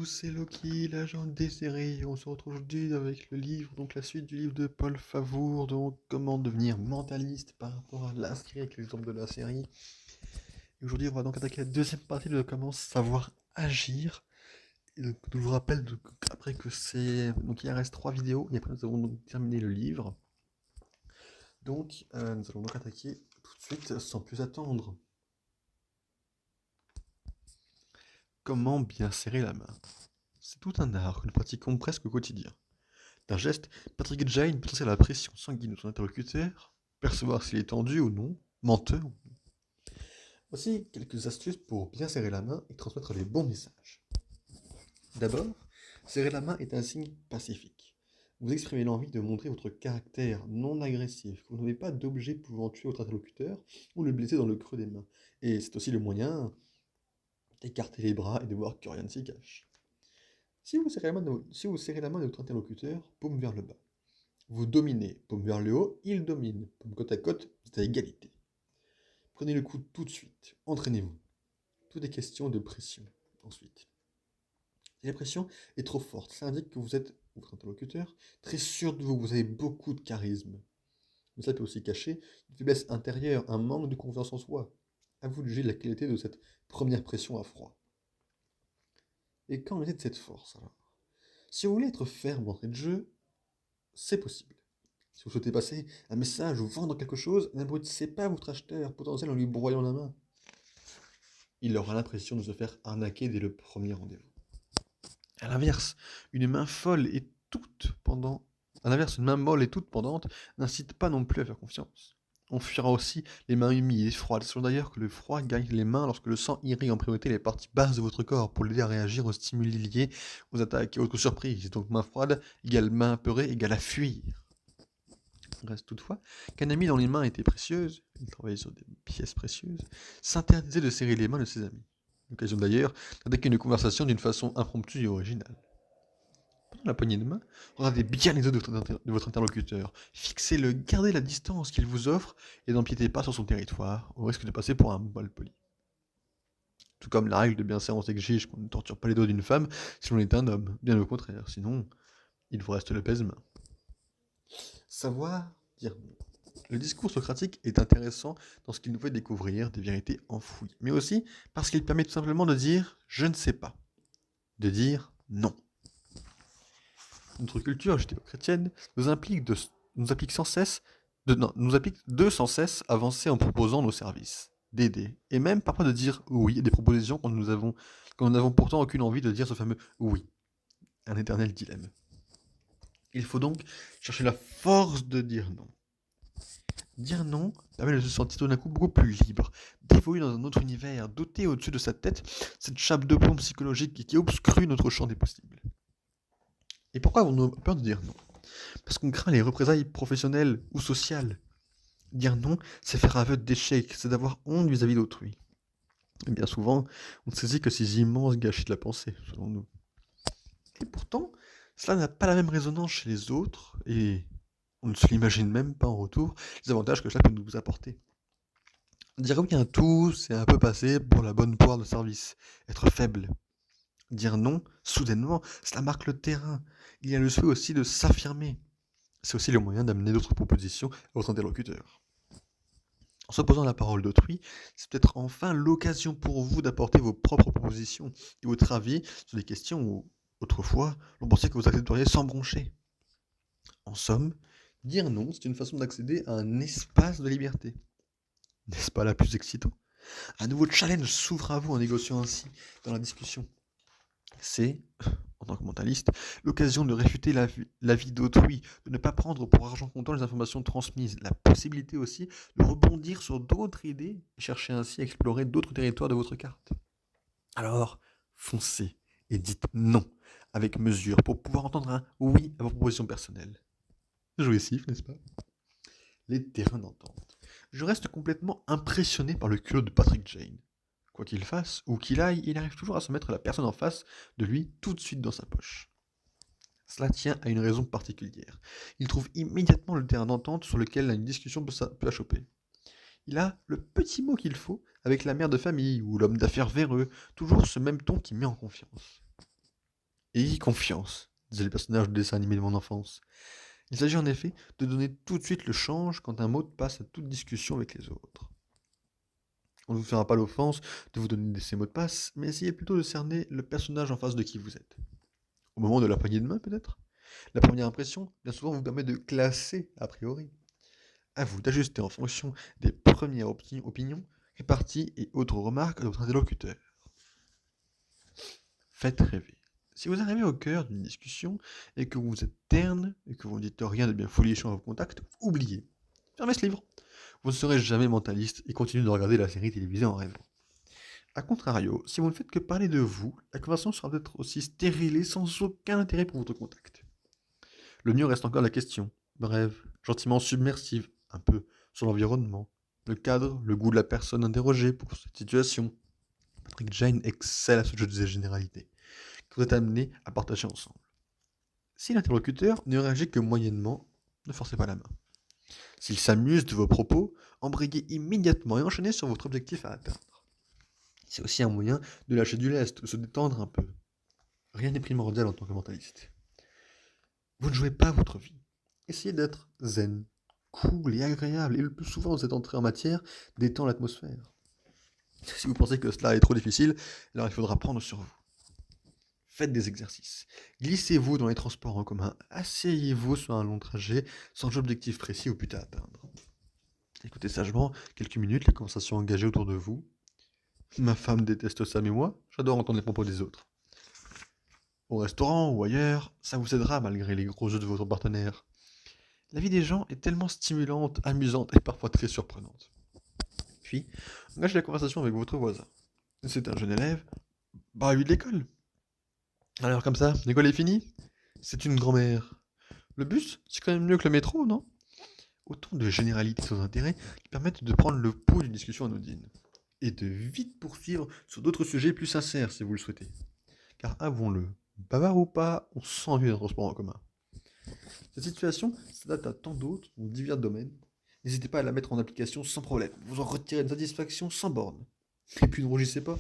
c'est Loki, l'agent désiré. On se retrouve aujourd'hui avec le livre, donc la suite du livre de Paul Favour, donc comment devenir mentaliste par rapport à la série avec l'exemple de la série. Et aujourd'hui, on va donc attaquer la deuxième partie de comment savoir agir. Et donc, je vous rappelle après que c'est. Donc il reste 3 vidéos, et après nous avons donc terminé le livre. Donc nous allons donc attaquer tout de suite sans plus attendre. Comment bien serrer la main? C'est tout un art que nous pratiquons presque au quotidien. D'un geste, Patrick Jane peut sentir la pression sanguine de son interlocuteur, percevoir s'il est tendu ou non, menteur ou non. Voici quelques astuces pour bien serrer la main et transmettre les bons messages. D'abord, serrer la main est un signe pacifique. Vous exprimez l'envie de montrer votre caractère non agressif, que vous n'avez pas d'objet pouvant tuer votre interlocuteur ou le blesser dans le creux des mains. Et c'est aussi le moyen d'écarter les bras et de voir que rien ne s'y cache. Si vous serrez la main de votre interlocuteur, paume vers le bas. Vous dominez, paume vers le haut, il domine, paume côte à côte, vous êtes à égalité. Prenez le coup tout de suite, entraînez-vous. Tout est question de pression. Ensuite, si la pression est trop forte, ça indique que vous êtes, votre interlocuteur, très sûr de vous, vous avez beaucoup de charisme. Mais ça peut aussi cacher une faiblesse intérieure, un manque de confiance en soi. À vous de juger de la qualité de cette première pression à froid. Et quand on est de cette force alors? Si vous voulez être ferme d'entrée de jeu, c'est possible. Si vous souhaitez passer un message ou vendre quelque chose, n'abrutissez pas votre acheteur potentiel en lui broyant la main. Il aura l'impression de se faire arnaquer dès le premier rendez-vous. A l'inverse, une main folle et toute pendant... À l'inverse, une main molle et toute pendante n'incite pas non plus à faire confiance. On fuira aussi les mains humides et froides. Selon d'ailleurs que le froid gagne les mains lorsque le sang irrigue en priorité les parties basses de votre corps pour l'aider à réagir aux stimuli liés aux attaques et autres surprises. Donc main froide égale main apeurée égale à fuir. Reste toutefois qu'un ami dont les mains étaient précieuses, il travaillait sur des pièces précieuses, s'interdisait de serrer les mains de ses amis. L'occasion d'ailleurs d'attaquer une conversation d'une façon impromptue et originale. Pendant la poignée de main, regardez bien les yeux de votre interlocuteur, fixez-le, gardez la distance qu'il vous offre et n'empiétez pas sur son territoire, au risque de passer pour un mal poli. Tout comme la règle de bienséance exige qu'on ne torture pas les doigts d'une femme si l'on est un homme, bien au contraire, sinon il vous reste le pèse-main. Savoir dire non. Le discours socratique est intéressant dans ce qu'il nous fait découvrir des vérités enfouies, mais aussi parce qu'il permet tout simplement de dire « je ne sais pas », de dire « non ». Notre culture judéo-chrétienne nous applique de sans cesse avancer en proposant nos services, d'aider, et même parfois de dire oui à des propositions quand nous n'avons pourtant aucune envie de dire ce fameux oui. Un éternel dilemme. Il faut donc chercher la force de dire non. Dire non permet de se sentir tout d'un coup beaucoup plus libre, d'évoluer dans un autre univers, doté au-dessus de sa tête cette chape de plomb psychologique qui obstrue notre champ des possibles. Et pourquoi avons-nous peur de dire non? Parce qu'on craint les représailles professionnelles ou sociales. Dire non, c'est faire aveu d'échec, c'est d'avoir honte vis-à-vis d'autrui. Et bien souvent, on ne saisit que ces immenses gâchis de la pensée, selon nous. Et pourtant, cela n'a pas la même résonance chez les autres, et on ne se l'imagine même pas en retour, les avantages que cela peut nous apporter. Dire oui à tout, c'est un peu passer pour la bonne poire de service, être faible. Dire non, soudainement, cela marque le terrain. Il y a le souhait aussi de s'affirmer. C'est aussi le moyen d'amener d'autres propositions à votre interlocuteur. En se posant la parole d'autrui, c'est peut-être enfin l'occasion pour vous d'apporter vos propres propositions et votre avis sur des questions où, autrefois, l'on pensait que vous accepteriez sans broncher. En somme, dire non, c'est une façon d'accéder à un espace de liberté. N'est-ce pas la plus excitant? Un nouveau challenge s'ouvre à vous en négociant ainsi dans la discussion. C'est, en tant que mentaliste, l'occasion de réfuter l'avis d'autrui, de ne pas prendre pour argent comptant les informations transmises, la possibilité aussi de rebondir sur d'autres idées et chercher ainsi à explorer d'autres territoires de votre carte. Alors, foncez et dites non avec mesure pour pouvoir entendre un oui à vos propositions personnelles. Jouissif, n'est-ce pas? Les terrains d'entente. Je reste complètement impressionné par le culot de Patrick Jane. Quoi qu'il fasse, où qu'il aille, il arrive toujours à se mettre la personne en face de lui tout de suite dans sa poche. Cela tient à une raison particulière. Il trouve immédiatement le terrain d'entente sur lequel une discussion peut choper. Il a le petit mot qu'il faut avec la mère de famille ou l'homme d'affaires véreux, toujours ce même ton qui met en confiance. Ayez confiance, disaient les personnages de dessins animés de mon enfance. Il s'agit en effet de donner tout de suite le change quand un mot passe à toute discussion avec les autres. On ne vous fera pas l'offense de vous donner ces mots de passe, mais essayez plutôt de cerner le personnage en face de qui vous êtes. Au moment de la poignée de main, peut-être. La première impression, bien souvent, vous permet de classer a priori. À vous d'ajuster en fonction des premières opinions, réparties et autres remarques de votre interlocuteur. Faites rêver. Si vous arrivez au cœur d'une discussion et que vous êtes terne et que vous ne dites rien de bien folichon à vos contacts, oubliez. Fermez ce livre. Vous ne serez jamais mentaliste et continuez de regarder la série télévisée en rêvant. A contrario, si vous ne faites que parler de vous, la conversation sera peut-être aussi stérilée sans aucun intérêt pour votre contact. Le mieux reste encore la question, brève, gentiment submersive, un peu, sur l'environnement, le cadre, le goût de la personne interrogée pour cette situation. Patrick Jane excelle à ce jeu de généralité, que vous êtes amené à partager ensemble. Si l'interlocuteur ne réagit que moyennement, ne forcez pas la main. S'il s'amuse de vos propos, embrayez immédiatement et enchaînez sur votre objectif à atteindre. C'est aussi un moyen de lâcher du lest, de se détendre un peu. Rien n'est primordial en tant que mentaliste. Vous ne jouez pas votre vie. Essayez d'être zen, cool et agréable, et le plus souvent cette entrée en matière détend l'atmosphère. Si vous pensez que cela est trop difficile, alors il faudra prendre sur vous. Faites des exercices. Glissez-vous dans les transports en commun. Asseyez-vous sur un long trajet sans objectif précis ou but à atteindre. Écoutez sagement quelques minutes les conversations engagées autour de vous. Ma femme déteste ça, mais moi, j'adore entendre les propos des autres. Au restaurant ou ailleurs, ça vous aidera malgré les gros jeux de votre partenaire. La vie des gens est tellement stimulante, amusante et parfois très surprenante. Puis, engagez la conversation avec votre voisin. C'est un jeune élève, bah lui de l'école. Alors comme ça, l'école est finie? C'est une grand-mère. Le bus, c'est quand même mieux que le métro, non? Autant de généralités sans intérêt qui permettent de prendre le pouls d'une discussion anodine. Et de vite poursuivre sur d'autres sujets plus sincères si vous le souhaitez. Car avouons-le, bavard ou pas, on s'ennuie d'un transport en commun. Cette situation s'adapte à tant d'autres dans divers domaines. N'hésitez pas à la mettre en application sans problème. Vous en retirez une satisfaction sans borne. Et puis ne rougissez pas,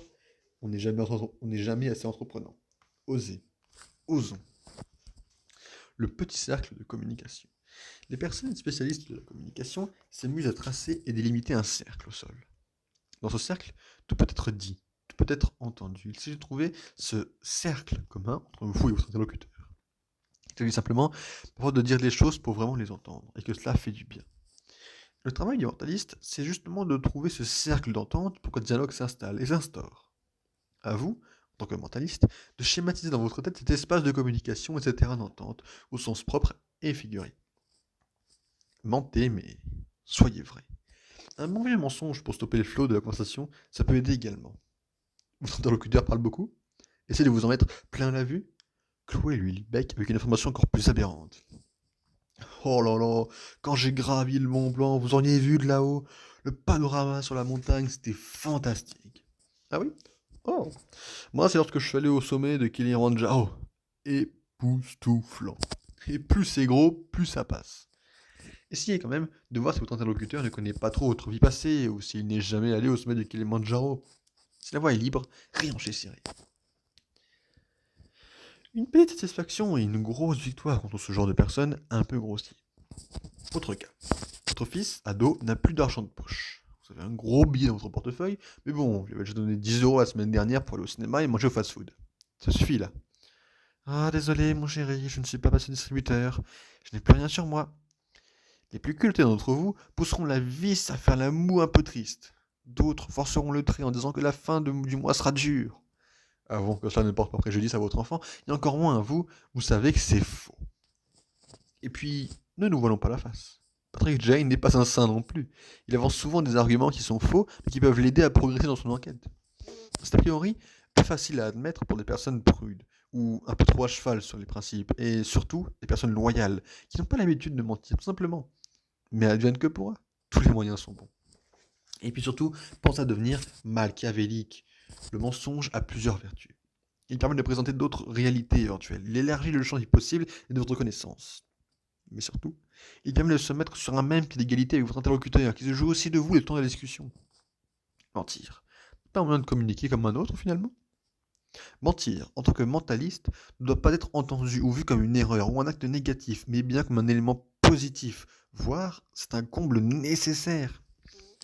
on n'est jamais assez entreprenant. Osez, osons. Le petit cercle de communication. Les personnes spécialistes de la communication s'amusent à tracer et délimiter un cercle au sol. Dans ce cercle, tout peut être dit, tout peut être entendu. Il s'agit de trouver ce cercle commun entre vous et votre interlocuteur. Il s'agit simplement parfois de dire les choses pour vraiment les entendre, et que cela fait du bien. Le travail du mentaliste, c'est justement de trouver ce cercle d'entente pour que le dialogue s'installe et s'instaure. À vous, en tant que mentaliste, de schématiser dans votre tête cet espace de communication et cet terrain d'entente, au sens propre et figuré. Mentez, mais soyez vrai. Un bon vieux mensonge pour stopper le flot de la conversation, ça peut aider également. Votre interlocuteur parle beaucoup? Essayez de vous en mettre plein la vue. Clouez-lui le bec avec une information encore plus aberrante. Oh là là, quand j'ai gravi le Mont Blanc, vous auriez vu de là-haut, le panorama sur la montagne, c'était fantastique. Ah oui? Oh. Moi, c'est lorsque je suis allé au sommet de Kilimanjaro. Époustouflant. Et plus c'est gros, plus ça passe. Essayez quand même de voir si votre interlocuteur ne connaît pas trop votre vie passée ou s'il n'est jamais allé au sommet de Kilimanjaro. Si la voie est libre, réenchérissez. Une petite satisfaction et une grosse victoire contre ce genre de personnes un peu grossier. Autre cas. Votre fils, ado, n'a plus d'argent de poche. Vous avez un gros billet dans votre portefeuille, mais bon, je lui avais déjà donné 10 € la semaine dernière pour aller au cinéma et manger au fast-food. Ça suffit là. Ah, désolé, mon chéri, je ne suis pas passé distributeur. Je n'ai plus rien sur moi. Les plus culottés d'entre vous pousseront la vis à faire la moue un peu triste. D'autres forceront le trait en disant que la fin du mois sera dure. Avant que cela ne porte pas préjudice à votre enfant, et encore moins à vous, vous savez que c'est faux. Et puis, ne nous voilons pas la face. Patrick Jane n'est pas un saint non plus. Il avance souvent des arguments qui sont faux, mais qui peuvent l'aider à progresser dans son enquête. C'est a priori pas facile à admettre pour des personnes prudes, ou un peu trop à cheval sur les principes, et surtout des personnes loyales, qui n'ont pas l'habitude de mentir, tout simplement. Mais advienne que pourra, tous les moyens sont bons. Et puis surtout, pense à devenir machiavélique. Le mensonge a plusieurs vertus. Il permet de présenter d'autres réalités éventuelles. Il élargit le champ des possibles et de votre connaissance. Mais surtout, il permet de se mettre sur un même pied d'égalité avec votre interlocuteur, qui se joue aussi de vous le temps de la discussion. Mentir. Pas un moyen de communiquer comme un autre, finalement. Mentir, en tant que mentaliste, ne doit pas être entendu ou vu comme une erreur ou un acte négatif, mais bien comme un élément positif, voire c'est un comble nécessaire.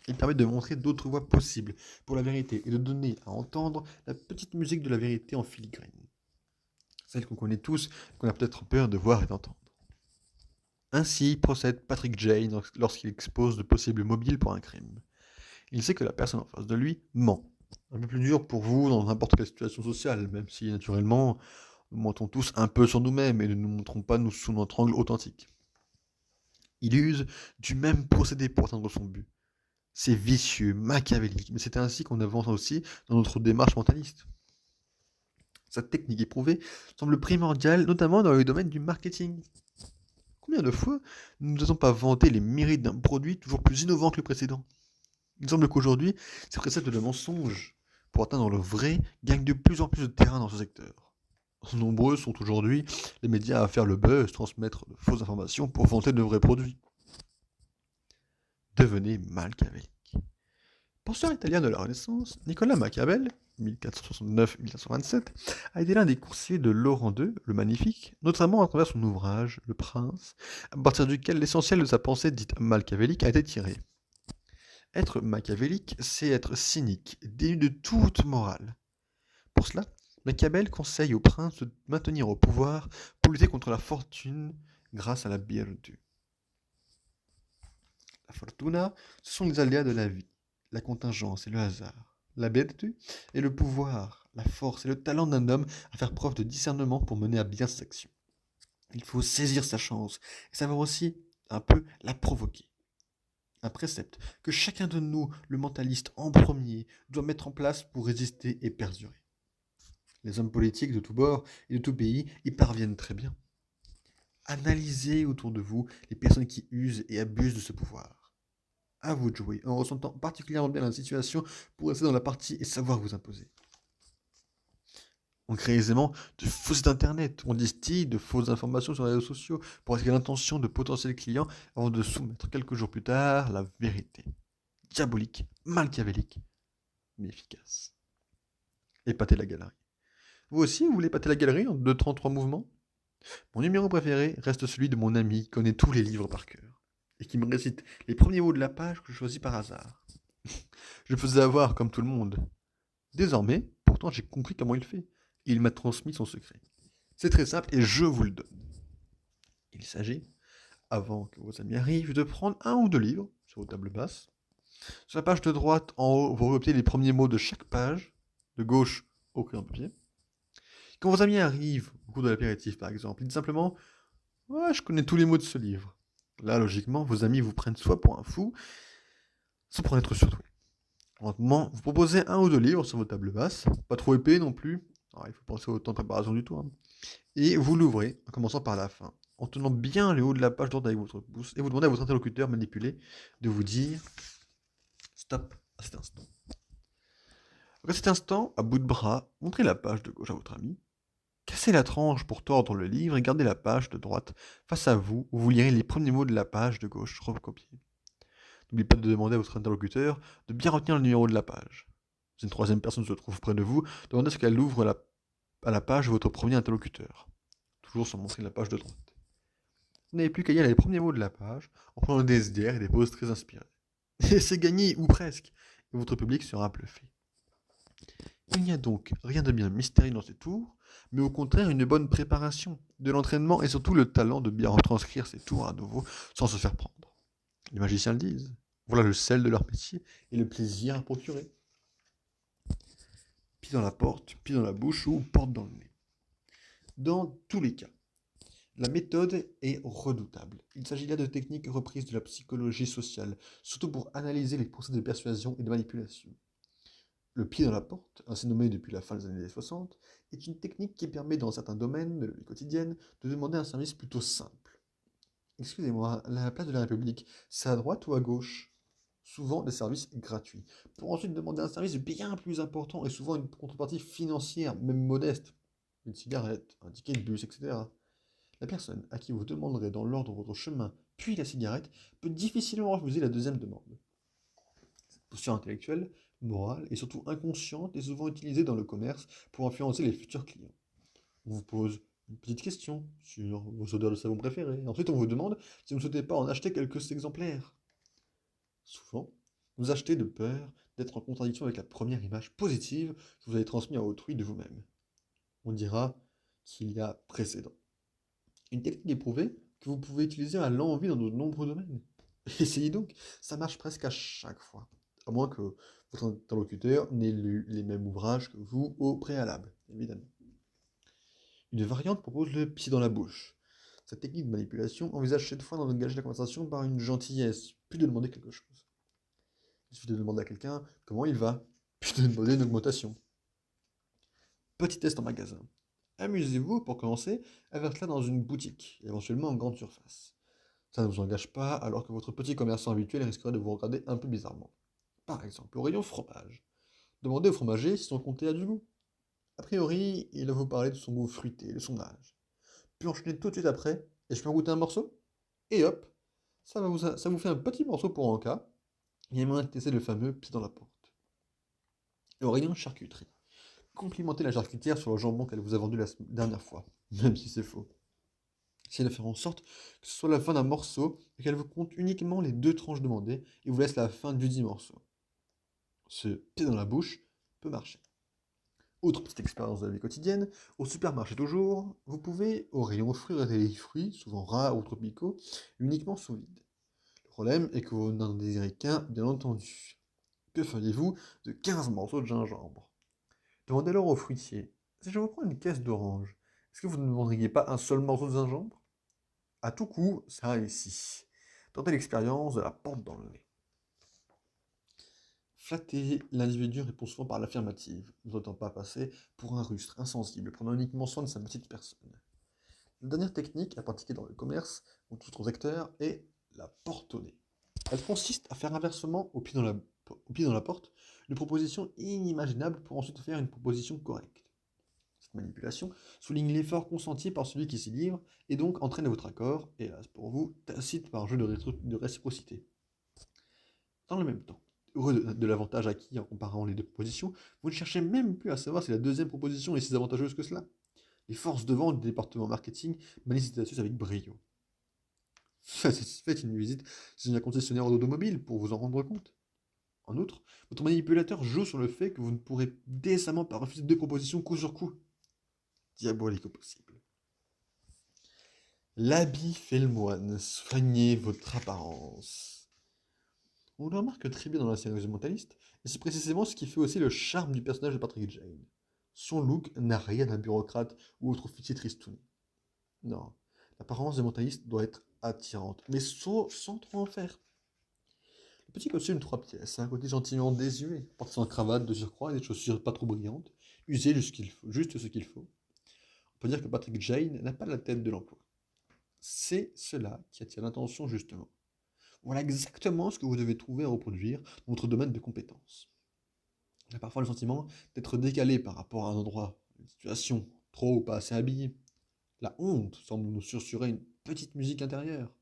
Il permet de montrer d'autres voies possibles pour la vérité et de donner à entendre la petite musique de la vérité en filigrane. Celle qu'on connaît tous, qu'on a peut-être peur de voir et d'entendre. Ainsi procède Patrick Jane lorsqu'il expose de possibles mobiles pour un crime. Il sait que la personne en face de lui ment. Un peu plus dur pour vous dans n'importe quelle situation sociale, même si naturellement nous mentons tous un peu sur nous-mêmes et ne nous montrons pas nous sous notre angle authentique. Il use du même procédé pour atteindre son but. C'est vicieux, machiavélique, mais c'est ainsi qu'on avance aussi dans notre démarche mentaliste. Cette technique éprouvée semble primordiale, notamment dans le domaine du marketing. Combien de fois ne nous avons pas vanté les mérites d'un produit toujours plus innovant que le précédent? Il semble qu'aujourd'hui, ces préceptes de mensonge, pour atteindre le vrai, gagnent de plus en plus de terrain dans ce secteur. Nombreux sont aujourd'hui les médias à faire le buzz, transmettre de fausses informations pour vanter de vrais produits. Devenez machiavélique. Penseur italien de la Renaissance, Nicolas Machiavel, 1469-1427, a été l'un des conseillers de Laurent II, le Magnifique, notamment à travers son ouvrage, Le Prince, à partir duquel l'essentiel de sa pensée dite machiavélique a été tiré. Être machiavélique, c'est être cynique, dénu de toute morale. Pour cela, Machiavel conseille au prince de maintenir au pouvoir pour lutter contre la fortune grâce à la virtu. La fortuna, ce sont les aléas de la vie, la contingence et le hasard. La virtu est le pouvoir, la force et le talent d'un homme à faire preuve de discernement pour mener à bien ses actions. Il faut saisir sa chance et savoir aussi un peu la provoquer. Un précepte que chacun de nous, le mentaliste en premier, doit mettre en place pour résister et perdurer. Les hommes politiques de tous bords et de tout pays y parviennent très bien. Analysez autour de vous les personnes qui usent et abusent de ce pouvoir. À vous de jouer, en ressentant particulièrement bien la situation pour rester dans la partie et savoir vous imposer. On crée aisément de faux sites internet, on distille de fausses informations sur les réseaux sociaux pour attirer l'intention de potentiels clients avant de soumettre quelques jours plus tard la vérité. Diabolique, machiavélique, mais efficace. Épater la galerie. Vous aussi, vous voulez épater la galerie en 2-33 mouvements? Mon numéro préféré reste celui de mon ami qui connaît tous les livres par cœur et qui me récite les premiers mots de la page que je choisis par hasard. Je faisais avoir comme tout le monde. Désormais, pourtant, j'ai compris comment il fait. Il m'a transmis son secret. C'est très simple et je vous le donne. Il s'agit, avant que vos amis arrivent, de prendre un ou deux livres sur vos tables basses. Sur la page de droite, en haut, vous recopiez les premiers mots de chaque page, de gauche au crayon de papier. Quand vos amis arrivent, au cours de l'apéritif par exemple, ils disent simplement ouais, je connais tous les mots de ce livre. Là, logiquement, vos amis vous prennent soit pour un fou, soit pour un être surdoué. Lentement, vous proposez un ou deux livres sur votre table basse, pas trop épais non plus. Alors, il faut penser au temps de préparation du tout. Hein. Et vous l'ouvrez, en commençant par la fin, en tenant bien le haut de la page droite avec votre pouce, et vous demandez à votre interlocuteur manipulé de vous dire stop à cet instant. Donc, à cet instant, à bout de bras, montrez la page de gauche à votre ami, cassez la tranche pour tordre le livre et gardez la page de droite face à vous où vous lirez les premiers mots de la page de gauche recopiés. N'oubliez pas de demander à votre interlocuteur de bien retenir le numéro de la page. Si une troisième personne se trouve près de vous, demandez à ce qu'elle ouvre à la page de votre premier interlocuteur. Toujours sans montrer la page de droite. Vous n'avez plus qu'à lire les premiers mots de la page en prenant des SDR et des pauses très inspirées. Et c'est gagné, ou presque. Et votre public sera bluffé. Il n'y a donc rien de bien mystérieux dans ces tours, mais au contraire une bonne préparation, de l'entraînement et surtout le talent de bien retranscrire ces tours à nouveau sans se faire prendre. Les magiciens le disent. Voilà le sel de leur métier et le plaisir à procurer. Pied dans la porte, pied dans la bouche ou porte dans le nez. Dans tous les cas, la méthode est redoutable. Il s'agit là de techniques reprises de la psychologie sociale, surtout pour analyser les procédés de persuasion et de manipulation. Le pied dans la porte, ainsi nommé depuis la fin des années 60, est une technique qui permet dans certains domaines de la vie quotidienne de demander un service plutôt simple. Excusez-moi, la place de la République, c'est à droite ou à gauche? Souvent des services gratuits, pour ensuite demander un service bien plus important et souvent une contrepartie financière, même modeste, une cigarette, un ticket de bus, etc. La personne à qui vous demanderez dans l'ordre votre chemin, puis la cigarette, peut difficilement refuser la deuxième demande. Cette posture intellectuelle morale et surtout inconsciente est souvent utilisée dans le commerce pour influencer les futurs clients. On vous pose une petite question sur vos odeurs de savon préférées. Ensuite, on vous demande si vous ne souhaitez pas en acheter quelques exemplaires. Souvent, vous achetez de peur d'être en contradiction avec la première image positive que vous avez transmise à autrui de vous-même. On dira qu'il y a précédent. Une technique éprouvée que vous pouvez utiliser à l'envi dans de nombreux domaines. Essayez donc, ça marche presque à chaque fois. À moins que votre interlocuteur n'ait lu les mêmes ouvrages que vous au préalable, évidemment. Une variante propose le pied dans la bouche. Cette technique de manipulation envisage cette fois d'engager la conversation par une gentillesse, puis de demander quelque chose. Il suffit de demander à quelqu'un comment il va, puis de demander une augmentation. Petit test en magasin. Amusez-vous, pour commencer, à faire cela dans une boutique, éventuellement en grande surface. Ça ne vous engage pas, alors que votre petit commerçant habituel risquerait de vous regarder un peu bizarrement. Par exemple, au rayon fromage. Demandez au fromager si son comté a du goût. A priori, il va vous parler de son goût fruité, de son âge. Puis enchaîner tout de suite après, et je peux en goûter un morceau? Et hop, ça vous fait un petit morceau pour en cas. Il y a moyen de tester le fameux pied dans la porte. Et au rayon charcuterie. Complimentez la charcutière sur le jambon qu'elle vous a vendu la dernière fois, même si c'est faux. Essayez de faire en sorte que ce soit la fin d'un morceau et qu'elle vous compte uniquement les 2 tranches demandées et vous laisse la fin du dit morceau. Ce pied dans la bouche peut marcher. Autre petite expérience de la vie quotidienne, au supermarché toujours, vous pouvez, au rayon fruits, réserver les fruits, souvent rares ou tropicaux, uniquement sous vide. Le problème est que vous n'en désirez qu'un, bien entendu. Que feriez-vous de 15 morceaux de gingembre? Demandez alors au fruitier, si je vous prends une caisse d'orange, est-ce que vous ne me vendriez pas un seul morceau de gingembre? À tout coup, ça réussit. Tentez l'expérience de la porte dans le nez. Flatter l'individu répond souvent par l'affirmative, ne souhaitant pas passer pour un rustre insensible, prenant uniquement soin de sa petite personne. La dernière technique à pratiquer dans le commerce ou tout autre secteur est la porte au nez. Elle consiste à faire inversement au pied dans la porte une proposition inimaginable pour ensuite faire une proposition correcte. Cette manipulation souligne l'effort consenti par celui qui s'y livre et donc entraîne votre accord, hélas pour vous, tacite par jeu de réciprocité. Dans le même temps, heureux de l'avantage acquis en comparant les deux propositions, vous ne cherchez même plus à savoir si la deuxième proposition est si avantageuse que cela. Les forces de vente du département marketing manient cette astuce avec brio. Faites une visite chez un concessionnaire d'automobile pour vous en rendre compte. En outre, votre manipulateur joue sur le fait que vous ne pourrez décemment pas refuser 2 propositions coup sur coup. Diabolique au possible. L'habit fait le moine, soignez votre apparence. On le remarque très bien dans la série The Mentalist, et c'est précisément ce qui fait aussi le charme du personnage de Patrick Jane. Son look n'a rien d'un bureaucrate ou autre officier tristoun. Non, l'apparence des mentalistes doit être attirante, mais sans trop en faire. Le petit costume 3 pièces, un côté gentiment désuet, porté sans cravate de surcroît et des chaussures pas trop brillantes, usé juste ce qu'il faut. On peut dire que Patrick Jane n'a pas la tête de l'emploi. C'est cela qui attire l'attention justement. Voilà exactement ce que vous devez trouver à reproduire dans votre domaine de compétences. On a parfois le sentiment d'être décalé par rapport à un endroit, une situation, trop ou pas assez habillé. La honte semble nous susurrer une petite musique intérieure.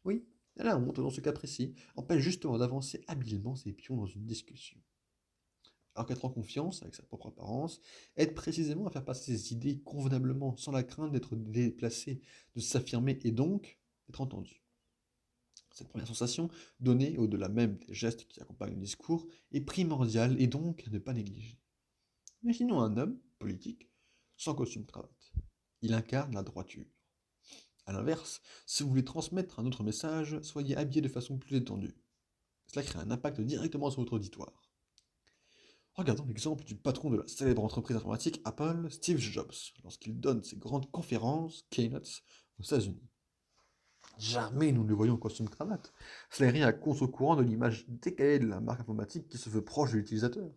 Oui, la honte, dans ce cas précis, empêche justement d'avancer habilement ses pions dans une discussion. Alors qu'être en confiance avec sa propre apparence aide précisément à faire passer ses idées convenablement, sans la crainte d'être déplacé, de s'affirmer et donc d'être entendu. Cette première sensation, donnée au-delà même des gestes qui accompagnent le discours, est primordiale et donc à ne pas négliger. Imaginons un homme, politique, sans costume cravate. Il incarne la droiture. A l'inverse, si vous voulez transmettre un autre message, soyez habillé de façon plus détendue. Cela crée un impact directement sur votre auditoire. Regardons l'exemple du patron de la célèbre entreprise informatique Apple, Steve Jobs, lorsqu'il donne ses grandes conférences, keynotes, aux États-Unis. Jamais nous ne le voyons en costume cravate. Cela est rien à contre-courant de l'image décalée de la marque informatique qui se veut proche de l'utilisateur.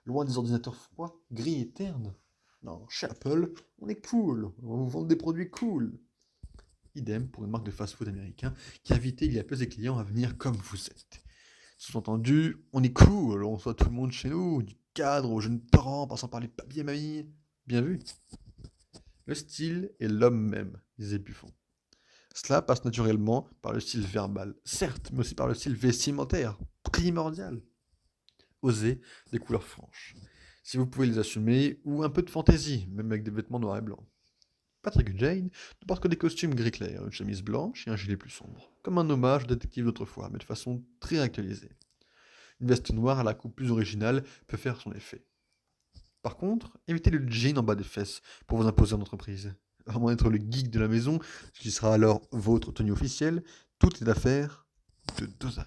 Loin des ordinateurs froids, gris et ternes. Non, chez Apple, on est cool, on vous vend des produits cool. Idem pour une marque de fast-food américain qui a invité il y a peu ses clients à venir comme vous êtes. Sous-entendu, on est cool, on reçoit tout le monde chez nous, du cadre aux jeunes parents, passant par les papiers mamies. Bien vu. Le style est l'homme même, disait Buffon. Cela passe naturellement par le style verbal, certes, mais aussi par le style vestimentaire, primordial. Osez des couleurs franches. Si vous pouvez les assumer, ou un peu de fantaisie, même avec des vêtements noirs et blancs. Patrick et Jane ne portent que des costumes gris clair, une chemise blanche et un gilet plus sombre, comme un hommage au détective d'autrefois, mais de façon très actualisée. Une veste noire à la coupe plus originale peut faire son effet. Par contre, évitez le jean en bas des fesses pour vous imposer en entreprise. À moins d'être le geek de la maison, ce qui sera alors votre tenue officielle, tout est affaire de dosage.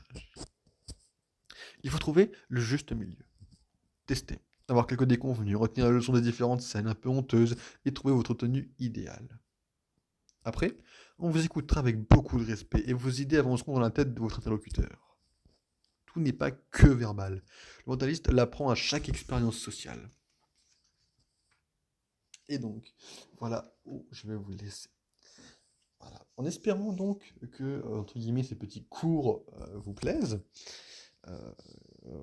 Il faut trouver le juste milieu. Tester, avoir quelques déconvenus, retenir la leçon des différentes scènes un peu honteuses et trouver votre tenue idéale. Après, on vous écoutera avec beaucoup de respect et vos idées avanceront dans la tête de votre interlocuteur. Tout n'est pas que verbal. Le mentaliste l'apprend à chaque expérience sociale. Et donc, voilà où je vais vous laisser. Voilà. En espérant donc que, entre guillemets, ces petits cours vous plaisent. Euh,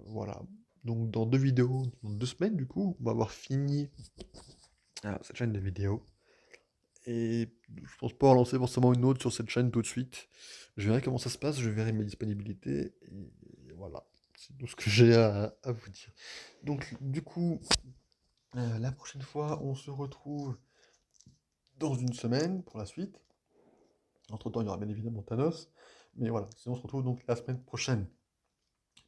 voilà. Donc, dans 2 vidéos, dans 2 semaines, du coup, on va avoir fini cette chaîne de vidéos. Et je pense pas relancer forcément une autre sur cette chaîne tout de suite. Je verrai comment ça se passe, je verrai mes disponibilités. Et voilà. C'est tout ce que j'ai à vous dire. Donc, du coup, la prochaine fois, on se retrouve dans une semaine pour la suite. Entre-temps, il y aura bien évidemment Thanos. Mais voilà, sinon on se retrouve donc la semaine prochaine.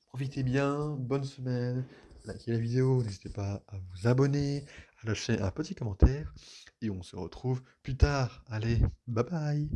Profitez bien, bonne semaine, likez la vidéo, n'hésitez pas à vous abonner, à lâcher un petit commentaire. Et on se retrouve plus tard. Allez, bye bye!